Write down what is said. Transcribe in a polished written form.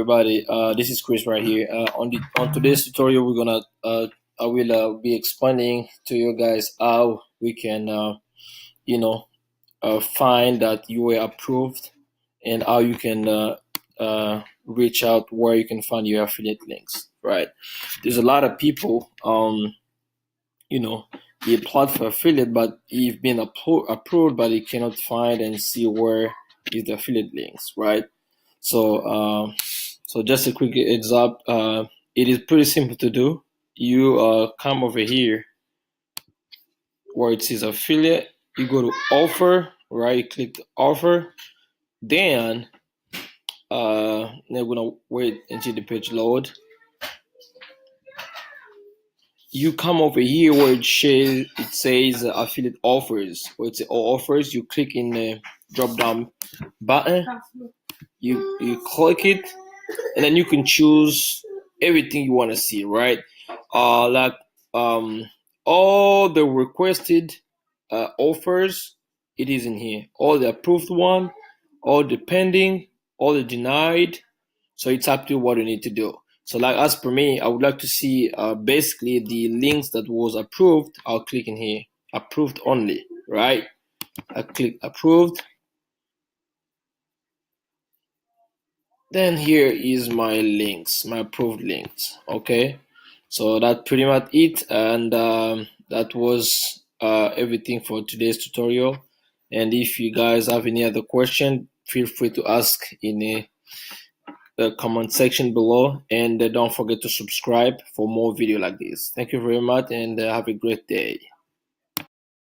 everybody? This is Chris right here. On today's tutorial, I will be explaining to you guys how we can you know find that you were approved, and how you can reach out where you can find your affiliate links. Right? There's a lot of people you know they applied for affiliate, but you've been approved, but you cannot find and see where is the affiliate links. Right? So just a quick heads up. It is pretty simple to do. You come over here where it says affiliate. You go to offer, right? You click the offer. Then we're gonna wait until the page load. You come over here where it says affiliate offers. Where it says all offers. You click in the drop down button. You click it, and then you can choose everything you want to see, right? Like all the requested offers, it is in here. All the approved one, all the pending, all the denied. So it's up to what you need to do. So like as per me, I would like to see basically the links that was approved. I'll click in here, approved only, right? I click approved. Then here is my links, my approved links. Okay, so that's pretty much it, and that was everything for today's tutorial. And if you guys have any other question, feel free to ask in the comment section below, and don't forget to subscribe for more video like this. Thank you very much, and have a great day.